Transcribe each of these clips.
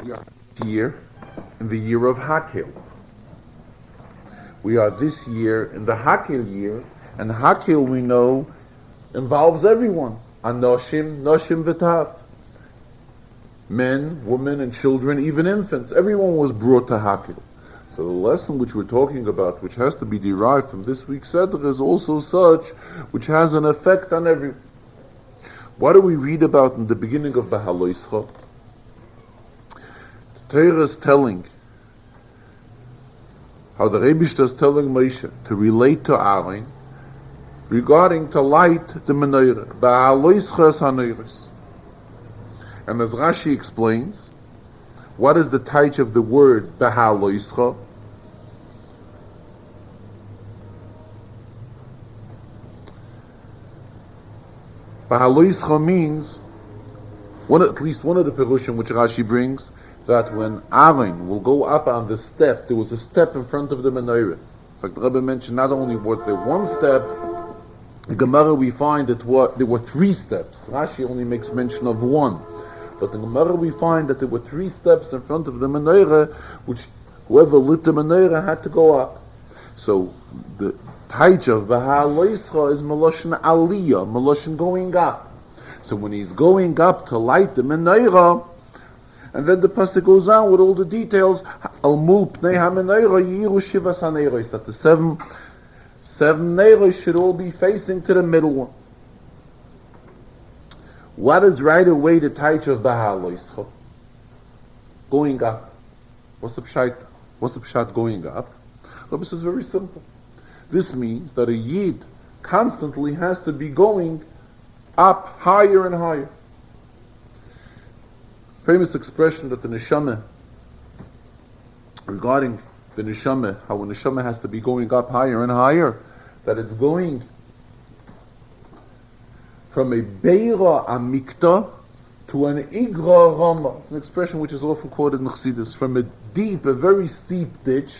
We are here in the year of Hakel. We are this year in the Hakel year, and Hakel, we know, involves everyone. Anoshim, Noshim V'Tav. Men, women, and children, even infants. Everyone was brought to Hakel. So the lesson which we're talking about, which has to be derived from this week's Seder, is also such which has an effect on everyone. What do we read about in the beginning of Behaaloscha? The Torah is telling how the Rebbe is telling Moshe to relate to Aaron regarding to light the menorah. Behaaloscha es haneros. And as Rashi explains, what is the taich of the word Behaaloscha? Behaaloscha means, at least one of the perushim which Rashi brings, that when Aaron will go up on the step, there was a step in front of the menorah. In fact, the Rebbe mentioned not only was there one step, in Gemara we find that there were three steps. Rashi only makes mention of one. But in Gemara we find that there were three steps in front of the menorah, which whoever lit the menorah had to go up. So the taich of Behaaloscha is Meloshin Aliyah, Meloshin going up. So when he's going up to light the menorah, and then the pasuk goes on with all the details, Al Mul Pnei HaMenorah Yiru Shivas HaNeiros, that the seven neiros should all be facing to the middle one. What is right away the taich of Behaaloscha? Going up. What's the pshat going up? This is very simple. This means that a yid constantly has to be going up higher and higher. Famous expression that the neshama, regarding the neshama, how a neshama has to be going up higher and higher, that it's going from a beira amikta to an igra rama. It's an expression which is often quoted in Chassidus, from a very steep ditch,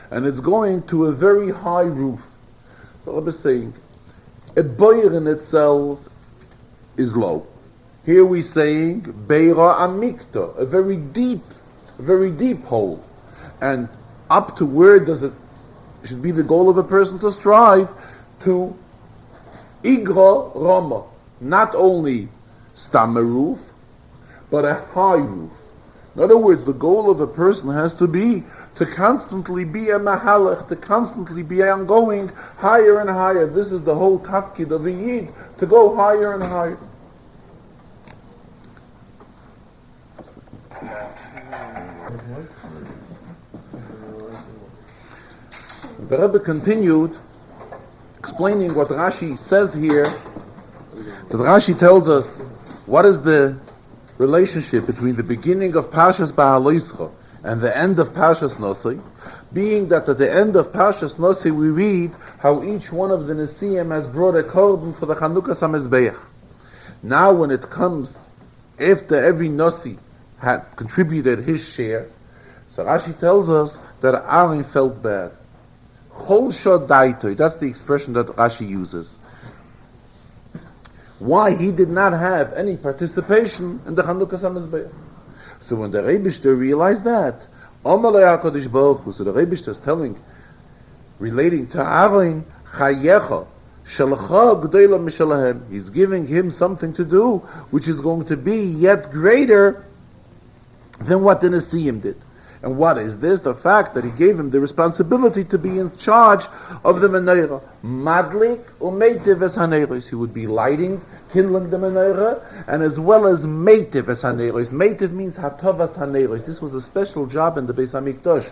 and it's going to a very high roof. So Rabbi is saying, a beir in itself is low. Here we're saying beira amikta, a very deep hole, and up to where does it should be the goal of a person to strive to igra rama, not only stam a roof, but a high roof. In other words, the goal of a person has to be to constantly be a mahalach, to constantly be ongoing higher and higher. This is the whole tafkid of a yid, to go higher and higher. The Rebbe continued explaining what Rashi says here, that Rashi tells us what is the relationship between the beginning of Parshas Behaaloscha and the end of Parshas Nosei, being that at the end of Parshas Nosei we read how each one of the Nesiim has brought a korban for the Chanukas HaMezbeach. Now when it comes after every Nosi had contributed his share, so Rashi tells us that Aaron felt bad. Chol Shodaitoi, that's the expression that Rashi uses. Why he did not have any participation in the Chanukas HaMezbeach. So when the Rebbe realized that, Amalei HaKadosh Baruch Hu, so the Rebbe is telling, relating to Aaron, Chayecha, Shalcha G'dayla Mishalahem, he's giving him something to do, which is going to be yet greater than what the Nesiim did. And what is this? The fact that he gave him the responsibility to be in charge of the menorah. Madlik umeitiv es haneros. He would be lighting, kindling the menorah, and as well as meitiv es haneros. Meitiv means hatovas haneros. This was a special job in the Beis Hamikdash,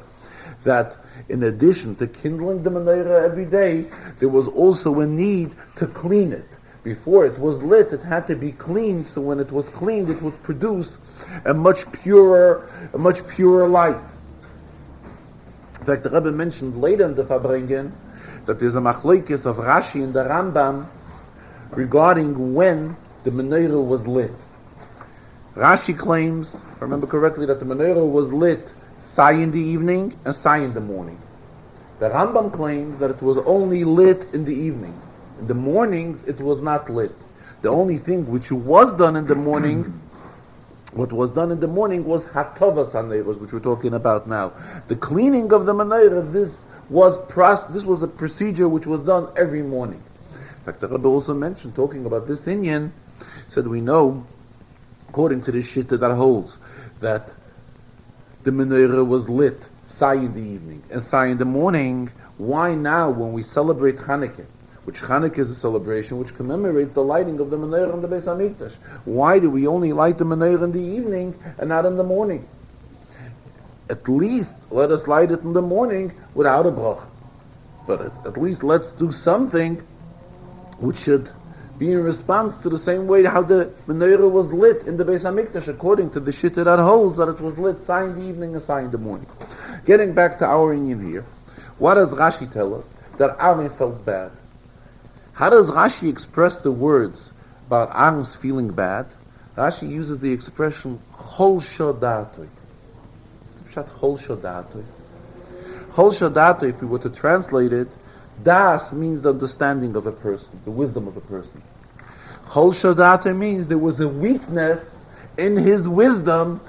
that in addition to kindling the menorah every day, there was also a need to clean it. Before it was lit, it had to be cleaned, so when it was cleaned, it would produce a much purer light. In fact, the Rebbe mentioned later in the Farbrengen that there's a machlokes of Rashi and the Rambam regarding when the menorah was lit. Rashi claims, if I remember correctly, that the menorah was lit Sai in the evening and Sai in the morning. The Rambam claims that it was only lit in the evening. In the mornings, it was not lit. The only thing which was done in the morning What was done in the morning was Hatovas HaNeiros, which we're talking about now. The cleaning of the menorah, this was a procedure which was done every morning. In fact, the Rebbe also mentioned, talking about this Inyan, said we know, according to the Shitta that holds, that the menorah was lit Sai in the evening and Sai in the morning. Why now, when we celebrate Hanukkah, which Hanukkah is a celebration which commemorates the lighting of the menorah in the Beis HaMikdash, why do we only light the menorah in the evening and not in the morning? At least let us light it in the morning without a bracha. But at least let's do something which should be in response to the same way how the menorah was lit in the Beis HaMikdash, according to the Shitta that holds that it was lit Sai in the evening and Sai in the morning. Getting back to our Inyan here, what does Rashi tell us? That Aaron felt bad. How does Rashi express the words about Aaron's feeling bad? Rashi uses the expression Chol Shodatoi. Chol Shodatoi. Chol Shodatoi, if we were to translate it, Das means the understanding of a person, the wisdom of a person. Chol Shodatoi means there was a weakness in his wisdom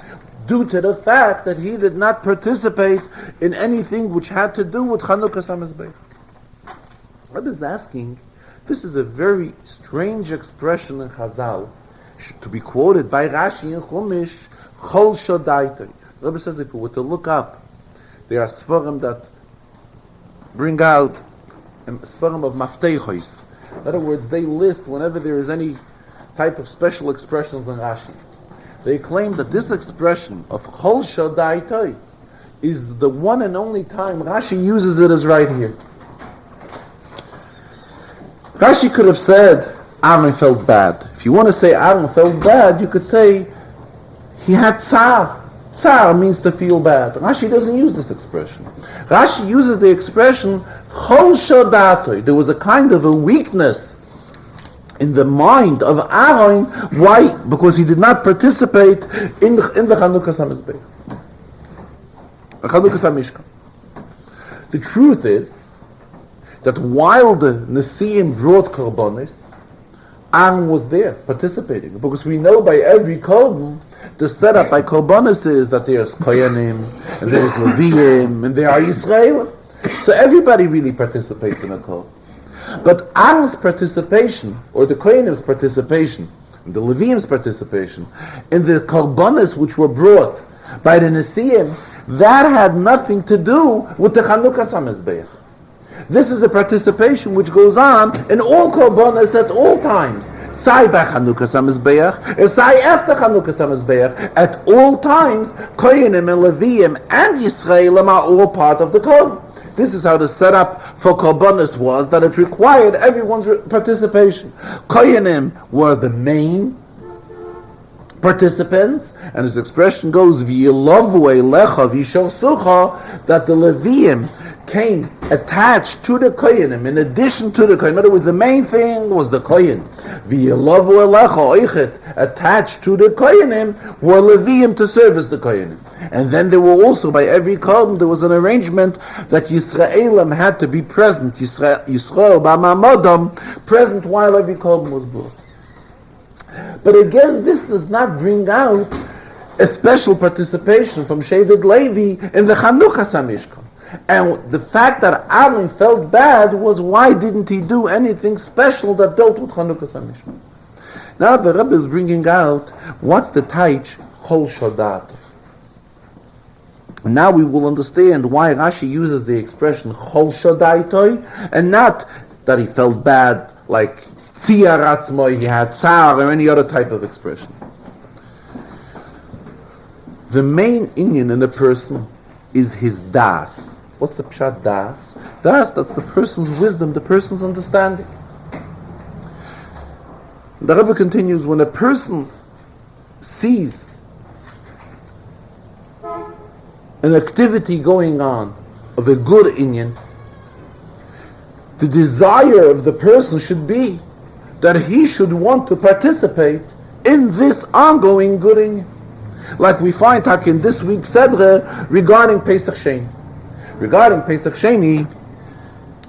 due to the fact that he did not participate in anything which had to do with Chanukah HaMizbeach. Rebbe is asking, this is a very strange expression in Chazal, to be quoted by Rashi in Chumash, Chol Shodatoi. Rebbe says if we were to look up, there are Sfarim that bring out Sfarim of Mafteichos. In other words, they list whenever there is any type of special expressions in Rashi. They claim that this expression of Chol Shodatoi is the one and only time Rashi uses it as right here. Rashi could have said Aaron felt bad. If you want to say Aaron felt bad, you could say he had tsar. Tsar means to feel bad. Rashi doesn't use this expression. Rashi uses the expression Chol Shodatoi. There was a kind of a weakness in the mind of Aaron. Why? Because he did not participate in the Chanukah HaMizbeach, the Chanukah HaMishkan. The truth is that while the Nesiim brought Korbanos, Aaron was there participating, because we know by every Korban the setup by Korbanos is that there's Koyanim and there's Leviim and there are Yisraelim. So everybody really participates in a Korban. But Aaron's participation, or the Kohenim's participation, the Leviim's participation, in the Korbanos which were brought by the Nesiim, that had nothing to do with the Chanukah HaMizbeach. This is a participation which goes on in all Korbanos at all times. Sai by Chanukah HaMizbeach, and Sai after Chanukah HaMizbeach. At all times, Kohenim and Leviim and Yisraelim are all part of the Korban. This is how the setup for Korbanos was, that it required everyone's participation. Kohenim were the main participants, and his expression goes, V'yilavu eilecha v'yisharsucha, that the Leviim came attached to the Kohenim, in addition to the Kohen. In other words, the main thing was the Kohen. V'yilavu eilecha oichet, attached to the Kohenim were Leviim to serve as the Kohenim. And then there were also, by every Korban, there was an arrangement that Yisraelim had to be present, Yisrael b'ma'amodam, present while every Korban was brought. But again, this does not bring out a special participation from Shevet Levi in the Chanukah HaMishkan. And the fact that Aaron felt bad was, why didn't he do anything special that dealt with Chanukah HaMishkan? Now the Rebbe is bringing out, what's the taich Chol Shodatoi? Now we will understand why Rashi uses the expression Chol Shodatoi, and not that he felt bad like Tziyar Atzmoi, he had Tsar, or any other type of expression. The main inyan in a person is his das. What's the pshat das? Das, that's the person's wisdom, the person's understanding. The Rebbe continues, when a person sees an activity going on of a good inyan, the desire of the person should be that he should want to participate in this ongoing good inyan. Like we find in this week's Sedre regarding Pesach Sheni. Regarding Pesach Sheni,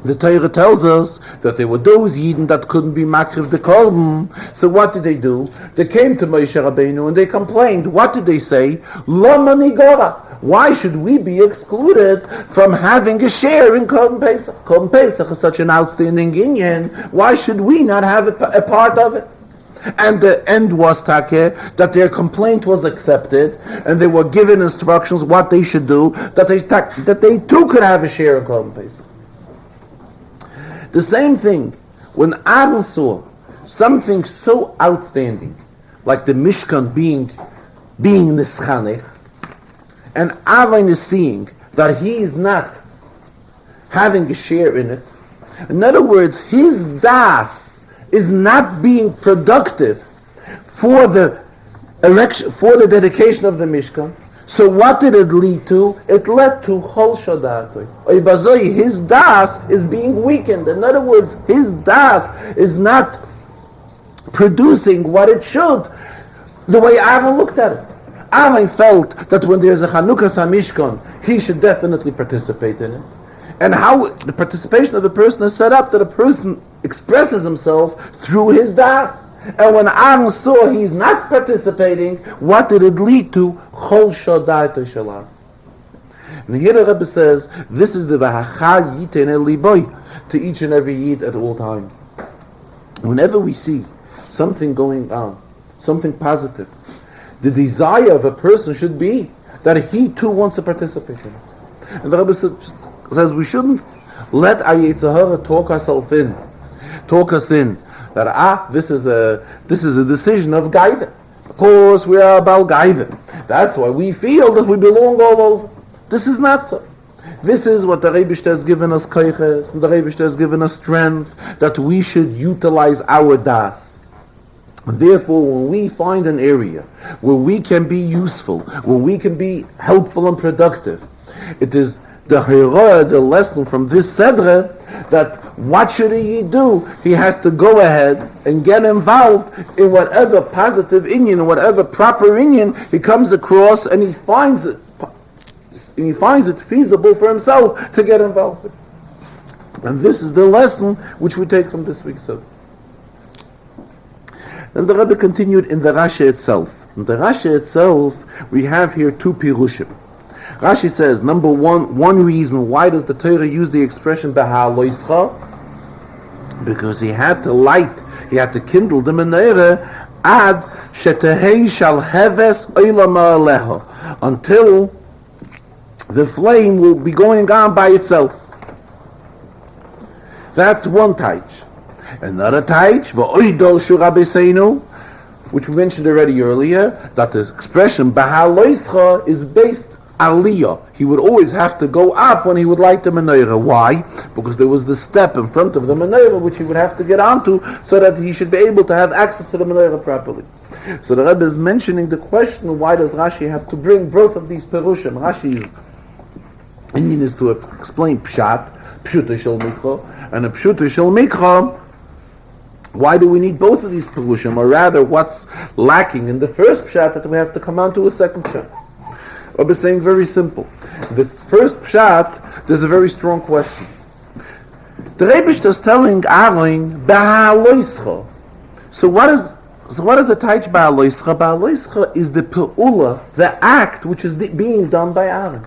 The Torah tells us that there were those Yidden that couldn't be makriv the korban. So what did they do? They came to Moshe Rabbeinu and they complained. What did they say? Lama nigora. Why should we be excluded from having a share in Korban Pesach? Korban Pesach is such an outstanding inyan. Why should we not have a part of it? And the end was take that their complaint was accepted, and they were given instructions what they should do, that they too could have a share in Korban Pesach. The same thing, when Aaron saw something so outstanding, like the Mishkan being nischanech, and Aaron is seeing that he is not having a share in it. In other words, his das is not being productive for the erection, for the dedication of the Mishkan. So what did it lead to? It led to chol shadatoi. His das is being weakened. In other words, his das is not producing what it should, the way Aaron looked at it. Aaron felt that when there's a Chanukas HaMishkan, he should definitely participate in it. And how the participation of the person is set up, that a person expresses himself through his das. And when Aaron saw he's not participating, what did it lead to? Chol Shadatoi Shalar. And here the Rebbe says, this is the V'hacha Yiten El Liboy, to each and every Yid at all times. Whenever we see something going on, something positive, the desire of a person should be that he too wants to participate in it. And the Rebbe says we shouldn't let our Yetzirah talk us in, that this is a decision of Gaiva. Of course we are about Gaiva. That's why we feel that we belong all over. This is not so. This is what the Rebbe has given us koiches, and the Rebbe has given us strength, that we should utilize our das. Therefore, when we find an area where we can be useful, where we can be helpful and productive, it is the lesson from this Sedre, that what should he do? He has to go ahead and get involved in whatever positive inyan, whatever proper inyan he comes across, and he finds it feasible for himself to get involved with. And this is the lesson which we take from this week's Sedre. Then the Rebbe continued in the Rashi itself. In the Rashi itself, we have here two pirushim. Rashi says, number one reason why does the Torah use the expression Behaaloscha? Because he had to kindle the menorah ad shetehei shal heves oilama aleha, until the flame will be going on by itself. That's one taich. Another taich, v'oidol shura b'seinu, which we mentioned already earlier, that the expression Behaaloscha is based aliyah. He would always have to go up when he would light the menorah. Why? Because there was the step in front of the menorah which he would have to get onto, so that he should be able to have access to the menorah properly. So the Rebbe is mentioning the question, why does Rashi have to bring both of these perushim? Rashi's inyan is to explain pshat, pshuta shel mikra, and a pshuta shel mikra. Why do we need both of these perushim? Or rather, what's lacking in the first pshat that we have to come on to a second pshat? Rabbi is saying very simple. This first pshat, there's a very strong question. The Rebbe is telling Aaron, Behaaloscha. So what is the taich Behaaloscha? Behaaloscha is the pe'ula, the act which is being done by Aaron.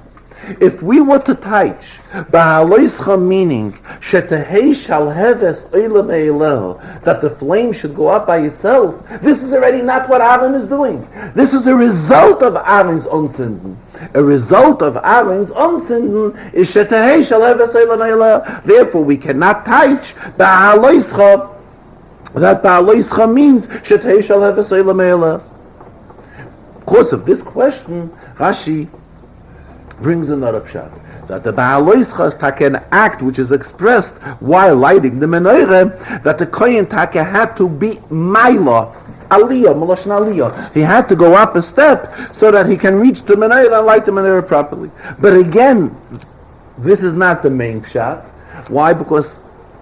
If we were to taich Behaaloscha, meaning shetehei shal heves olam eileho, that the flame should go up by itself, this is already not what Aaron is doing. This is a result of Aaron's onsinden. A result of Aaron's onsinden is shetehei shal heves olam eileho. Therefore, we cannot taich Behaaloscha. That Behaaloscha means shetehei shal heves olam eileho. Because of this question, Rashi brings another pshat, that the Behaaloscha is an act which is expressed while lighting the menorah, that the kohen had to be maila, aliyah, malashon aliyah. He had to go up a step so that he can reach the menorah and light the menorah properly. But again, this is not the main pshat. Why? Because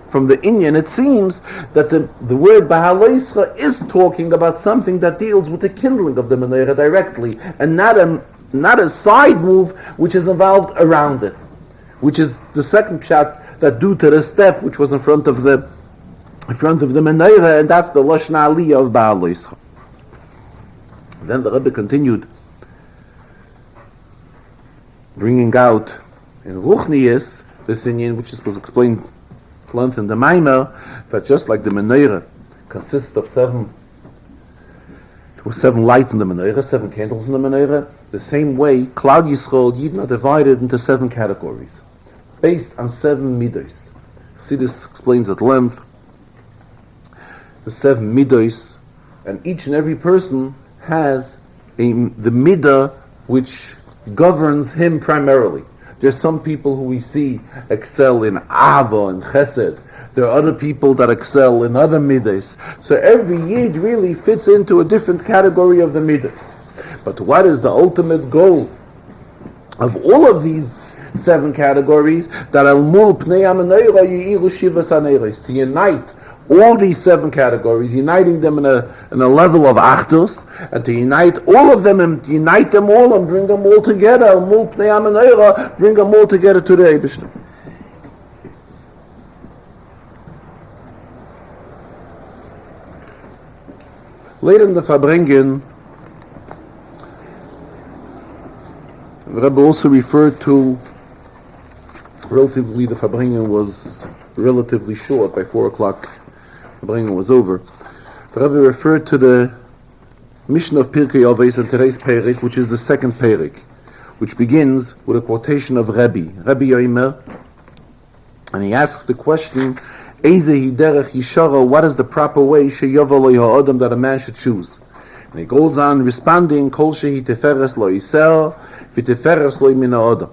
from the inyan it seems that the word Behaaloscha is talking about something that deals with the kindling of the menorah directly, and not a side move which is involved around it, which is the second pshat that due to the step which was in front of the menorah, and that's the Lashon Aliyah of Behaaloscha. Then the Rebbe continued, bringing out in Ruchnius this inyan, which was explained at length in the Maimer, that just like the menorah consists of seven lights in the menorah, 7 candles in the menorah, the same way Klal Yisrael Yidden are divided into 7 categories based on 7 midos. See, this explains at length the 7 midos, and each and every person has the midah which governs him primarily. There's some people who we see excel in Ahava and Chesed. There are other people that excel in other midas. So every Yid really fits into a different category of the midas. But what is the ultimate goal of all of these 7 categories? That al-mul pnei ha-menorah yu'iru shivas ha-neiros, to unite all these 7 categories, uniting them in a level of achdus, and to unite all of them and unite them all and bring them all together. Al-mul pnei ha-menorah, bring them all together to the Eibishter. Later in the Farbrengen, the Rebbe also referred to, the Farbrengen was relatively short. By 4 o'clock, the Farbrengen was over. The Rebbe referred to the Mishnah of Pirkei Avos in today's Perik, which is the second Perik, which begins with a quotation of Rabbi Yomer, and he asks the question, what is the proper way that a man should choose? And he goes on responding, Kol shehi teferes lo yisel, v'teferes lo min ha'odam.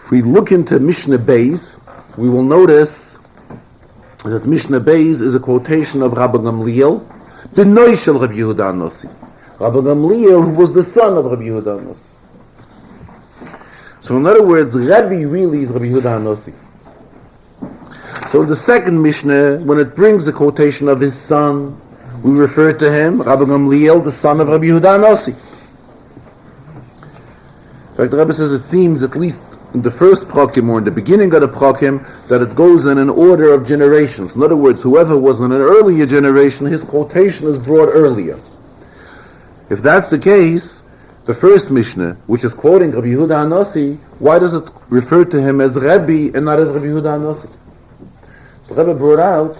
If we look into Mishnah Beis, we will notice that Mishnah Beis is a quotation of Rabbi Gamliel, the Noi shel Rabbi Yehuda Anossi. Rabbi Gamliel, who was the son of Rabbi Yehuda Anossi. So in other words, Rabbi really is Rabbi Yehuda Anossi. So in the second Mishnah, when it brings the quotation of his son, we refer to him, Rabbi Gamliel, the son of Rabbi Yehuda Anossi. In fact, the Rebbe says it seems, at least in the first prakim, or in the beginning of the prakim, that it goes in an order of generations. In other words, whoever was in an earlier generation, his quotation is brought earlier. If that's the case, the first Mishnah, which is quoting Rabbi Yehuda Anossi, why does it refer to him as Rabbi and not as Rabbi Yehuda Anossi? So Rebbe brought out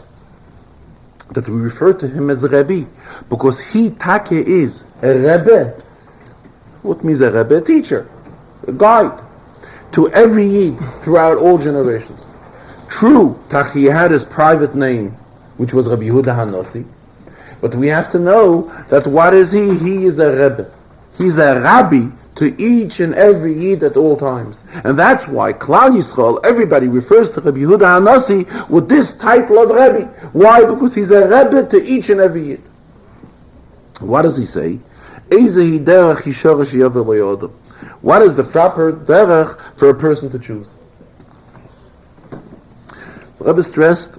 that we refer to him as Rabbi because he take is a Rebbe. What means a Rebbe? A teacher, a guide to every Yid throughout all generations. True, he had his private name, which was Rabbi Yehuda Anossi, but we have to know that what is he? He is a Rebbe. He's a Rabbi to each and every Yid at all times. And that's why Klal Yisrael, everybody refers to Rabbi Yehuda Anossi with this title of Rabbi. Why? Because he's a Rebbe to each and every Yid. What does he say? What is the proper derech for a person to choose? The Rebbe stressed,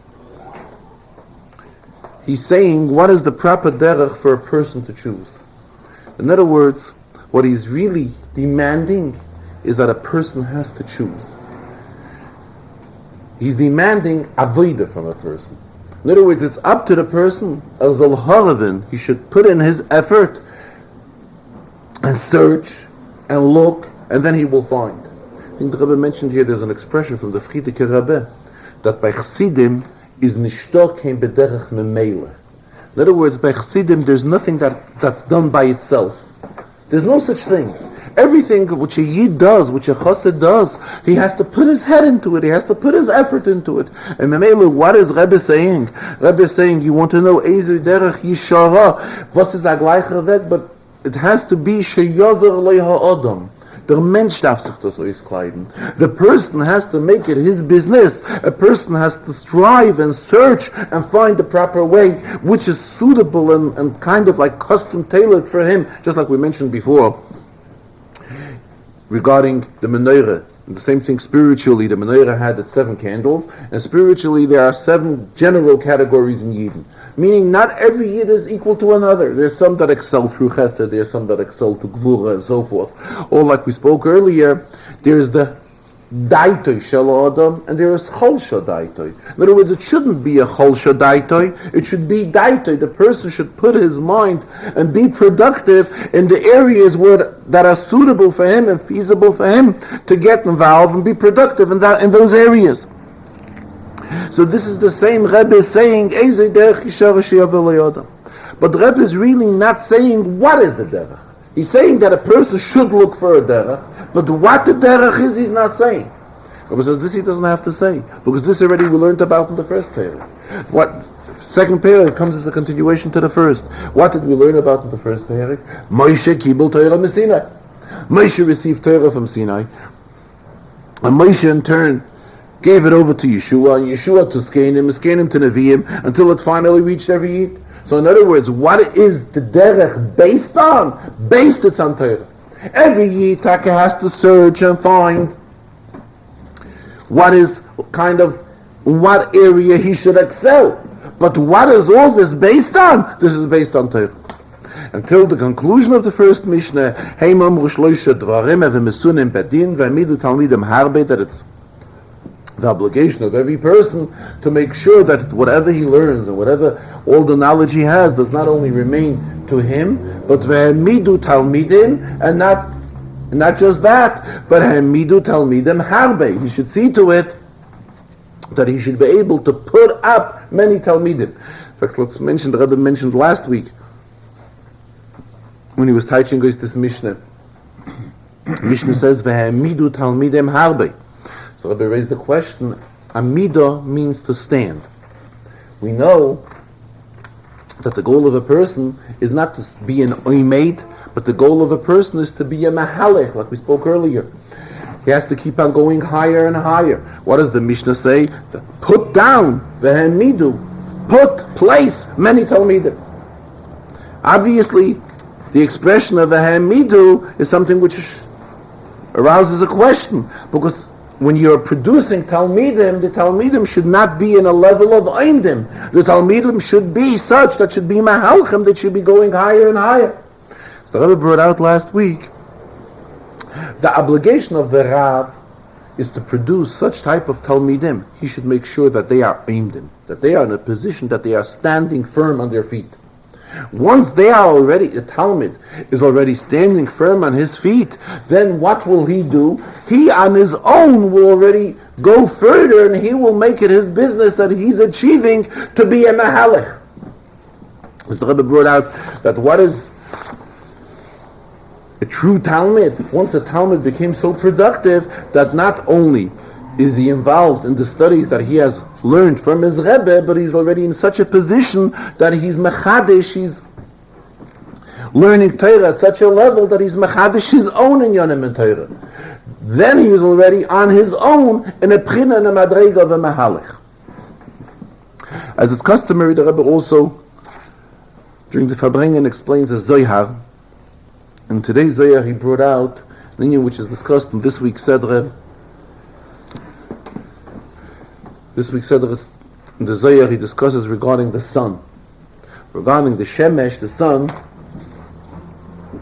he's saying, what is the proper derech for a person to choose? In other words, what he's really demanding is that a person has to choose. He's demanding avodah from a person. In other words, it's up to the person, as al-haravin, he should put in his effort and search and look, and then he will find. I think the Rebbe mentioned here, there's an expression from the Friedrich Rebbe, that by Chassidim is nishto kein bederech memelech. In other words, by Chassidim, there's nothing that's done by itself. There's no such thing. Everything which a Yid does, which a Chassid does, he has to put his head into it. He has to put his effort into it. And Memele, what is Rebbe saying? Rebbe is saying, you want to know Eizer Derech Yishara. Was ist a gleicher Weg? But it has to be Sheyover Lei HaAdam. Der Mensch darf sich das auskleiden. The person has to make it his business. A person has to strive and search and find the proper way, which is suitable and kind of like custom tailored for him, just like we mentioned before regarding the menorah. The same thing spiritually, the menorah had its 7 candles, and spiritually there are 7 general categories in Yidden. Meaning not every Yid is equal to another. There's some that excel through Chesed, there's some that excel to Gvura and so forth. Or like we spoke earlier, there's the daitoi shel adam, and there is cholsha daitoi. In other words, it shouldn't be a cholsha daitoi, it should be daitoi. The person should put his mind and be productive in the areas that are suitable for him and feasible for him to get involved and be productive in those areas. So this is the same Rebbe saying, Eze derech yishara sheyavel le'adam. But the Rebbe is really not saying what is the derech. He's saying that a person should look for a derech, but what the derech is, he's not saying. Rebbe says this he doesn't have to say, because this already we learned about in the first period. What second period comes as a continuation to the first. What did we learn about in the first period? Moshe kibul Torah from Sinai. Moshe received Torah from Sinai, and Moshe in turn gave it over to Yeshua, and Yeshua to Skenim to Nevi'im, until it finally reached every Yid. So in other words, what is the derech based on? Based it's on Torah. Every Yid Taka has to search and find what area he should excel. But what is all this based on? This is based on Torah. Until the conclusion of the first Mishnah, that it's the obligation of every person to make sure that whatever he learns and whatever all the knowledge he has does not only remain to him, but v'hemidu talmidim, and not just that, but hemidu talmidim harbe. He should see to it that he should be able to put up many talmidim. In fact, let's mention, the Rebbe mentioned last week when he was teaching us this Mishnah. Mishnah says v'hemidu talmidim harbe. So Rebbe raised the question, Amida means to stand. We know that the goal of a person is not to be an oimed, but the goal of a person is to be a mahalech, like we spoke earlier. He has to keep on going higher and higher. What does the Mishnah say? Put down, v'hemidu, place many talmidim. Obviously, the expression of v'hemidu is something which arouses a question, because when you're producing Talmidim, the Talmidim should not be in a level of Oimdim. The Talmidim should be such, that should be Mahalchim, that should be going higher and higher. So the Rebbe brought out last week, the obligation of the Rav is to produce such type of Talmidim. He should make sure that they are Oimdim, that they are in a position that they are standing firm on their feet. Once they are already, a Talmid is already standing firm on his feet, then what will he do? He on his own will already go further, and he will make it his business that he's achieving to be a Mahalech. As the Rebbe brought out that what is a true Talmid? Once a Talmid became so productive that not only is he involved in the studies that he has learned from his Rebbe, but he's already in such a position that he's mechadish, he's learning Torah at such a level that he's mechadish his own in Yonim and Torah. Then he is already on his own in a pchina and a madrega of a mahalech. As it's customary, the Rebbe also, during the Farbrengen, explains a Zohar. In today's Zohar, he brought out an inyan which is discussed in this week's Sedre. This week's Sedre, in the Zohar, he discusses regarding the sun. Regarding the Shemesh, the sun,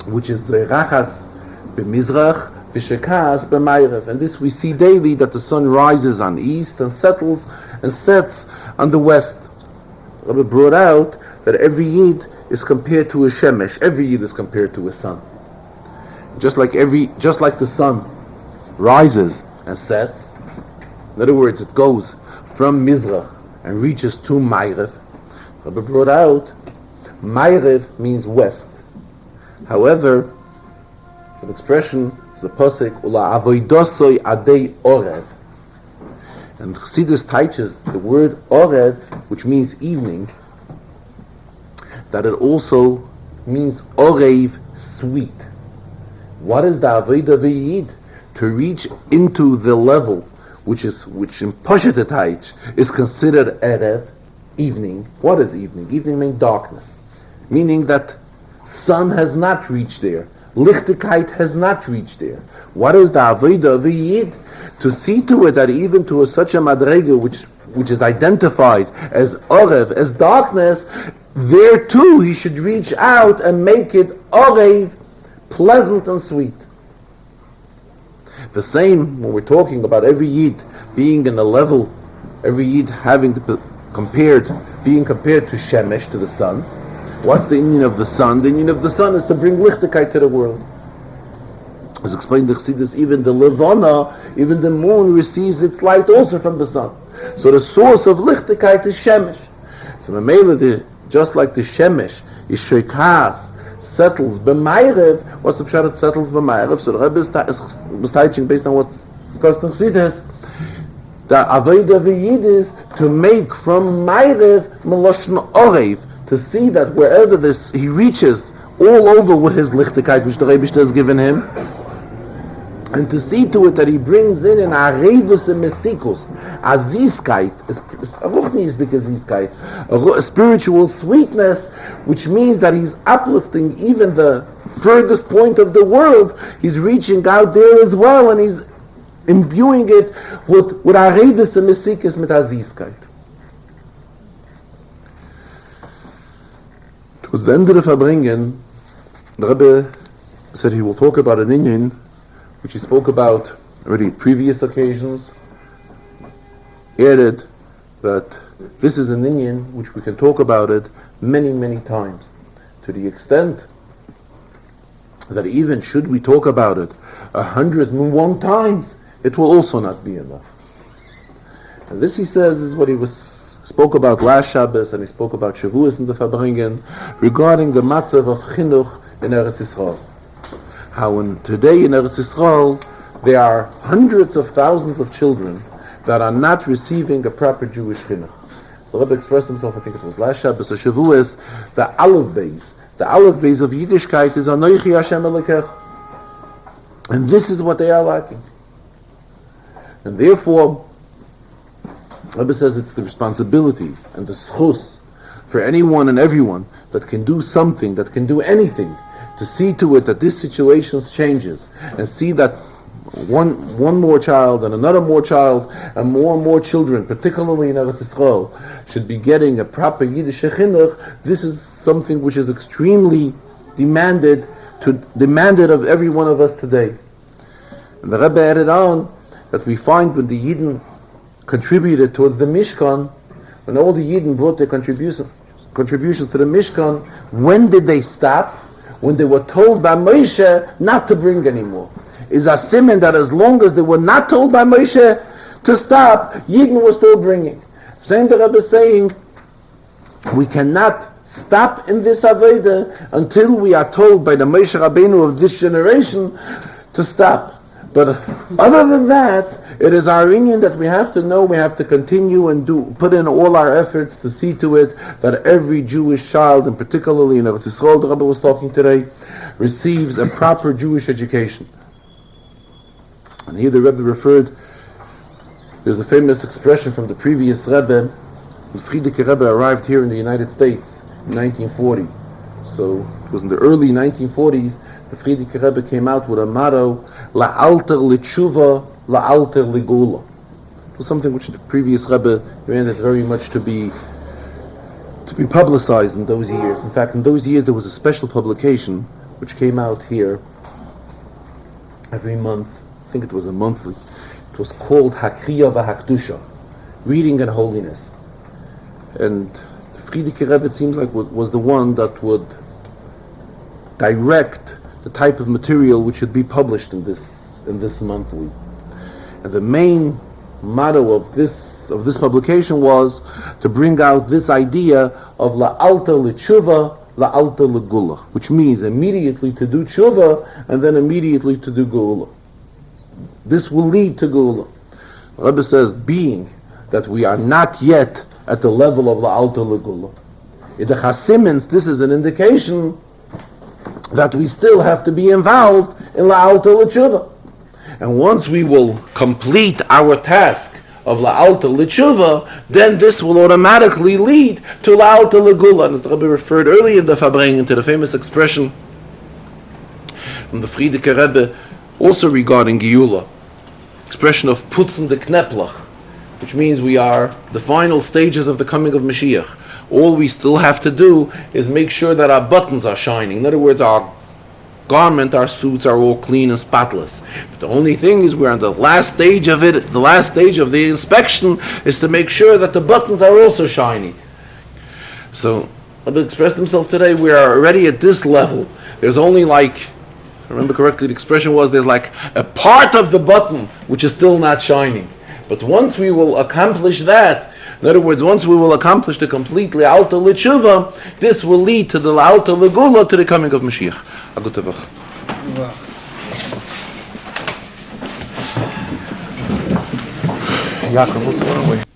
which is Rachas b'Mizrach, v'Shekas b'Mayrev. And this we see daily, that the sun rises on the east and settles and sets on the west. Rabbi brought out that every Yid is compared to a Shemesh. Every Yid is compared to a sun. Just like the sun rises and sets. In other words, it goes from Mizrach and reaches to Mayrev. Rabbi brought out, Mayrev means west. However, it's an expression, it's a pasuk, Ula avoidosoi adei orev. And Chassidus teaches the word orev, which means evening, that it also means orev, sweet. What is the avodah v'yid? To reach into the level which in Poshet Taich is considered erev, evening. What is evening? Evening means darkness, meaning that sun has not reached there. Lichtigkeit has not reached there. What is the avodah v'yid? To see to it that even to such a madrega which is identified as orev, as darkness, there too he should reach out and make it orev, pleasant and sweet. The same when we're talking about every Yid being in a level, every Yid having to being compared to Shemesh, to the sun. What's the union of the sun? The union of the sun is to bring lichtigkeit to the world. As explained in the Chassidus, even the Levana, even the moon receives its light also from the sun. So the source of lichtigkeit is Shemesh. So Mamela, just like the Shemesh is Sheikas, settles b'mayrev. What's the pshat? It settles b'mayrev. So the Rebbe is teaching based on what's discussed in Chassidus. The avodah v'yid is to make from mayrev meloshn orev, to see that wherever he reaches all over with his lichtigkeit which the Rebbe has given him, and to see to it that he brings in an arevus and mesikus, a zizkeit, a spiritual sweetness, which means that he's uplifting even the furthest point of the world. He's reaching out there as well, and he's imbuing it with arevus and mesikus mit a zizkeit. Towards the end of the Farbrengen, the Rebbe said he will talk about an inyan which he spoke about already at previous occasions, added that this is an inyan which we can talk about it many, many times, to the extent that even should we talk about it 101 times, it will also not be enough. And this, he says, is what he spoke about last Shabbos, and he spoke about Shavuos in the Farbrengen, regarding the matzav of chinuch in Eretz Yisrael. How today in Eretz Yisrael there are hundreds of thousands of children that are not receiving a proper Jewish chinuch. The Rebbe expressed himself, I think it was last Shabbos or Shavuos, the Aleph Beis of Yiddishkeit is Anoichi Hashem Elokech. And this is what they are lacking. And therefore, the Rebbe says it's the responsibility and the schus for anyone and everyone that can do something, that can do anything, to see to it that this situation changes, and see that one more child and another more child and more children, particularly in Eretz Yisrael, should be getting a proper Yiddish chinuch. This is something which is extremely demanded of every one of us today. And the Rebbe added on that we find when the Yidden contributed towards the Mishkan, when all the Yidden brought their contributions to the Mishkan, when did they stop? When they were told by Moshe not to bring anymore. Is a siman that as long as they were not told by Moshe to stop, Yidden was still bringing. Same the Rebbe is saying, we cannot stop in this Avodah until we are told by the Moshe Rabbeinu of this generation to stop. But other than that, it is our inyan that we have to know, we have to continue and put in all our efforts to see to it that every Jewish child, and particularly in Eretz Yisrael, the Rebbe was talking today, receives a proper Jewish education. And here the Rebbe referred, there's a famous expression from the previous Rebbe, when Frierdiker Rebbe arrived here in the United States in 1940. So it was in the early 1940s, the Frierdiker Rebbe came out with a motto, La'alter l'tshuva, La'alter l'gula. It was something which the previous Rebbe demanded very much to be publicized in those years. In fact, in those years there was a special publication which came out here every month. I think it was a monthly. It was called Hakriya v'Hakdusha, Reading and Holiness. And the Frierdiker Rebbe, it seems like, was the one that would direct the type of material which should be published in this monthly. And the main motto of this publication was to bring out this idea of la'alta l'tshuva, la'alta l'gula, which means immediately to do tshuva and then immediately to do gula. This will lead to gula. The Rebbe says, being that we are not yet at the level of la'alta l'gula, in the Chasimins, this is an indication that we still have to be involved in la'alta l'tshuva. And once we will complete our task of la'alta l'tshuva, then this will automatically lead to la'alta l'gula. And as the Rebbe referred earlier in the Farbrengen to the famous expression from the Frierdiker Rebbe, also regarding Geula, expression of putzen de kneplach, which means we are the final stages of the coming of Mashiach. All we still have to do is make sure that our buttons are shining. In other words, our garment, our suits are all clean and spotless. But the only thing is we're on the last stage of it, the last stage of the inspection is to make sure that the buttons are also shiny. So, I've expressed himself today, we are already at this level. There's only like, if I remember correctly, the expression was there's like a part of the button which is still not shining. But once we will accomplish that, in other words, once we will accomplish the completely Alta L'Tshuva, this will lead to the Alta L'Gula, to the coming of Mashiach. A gute Woche. Yaakov, what's the way?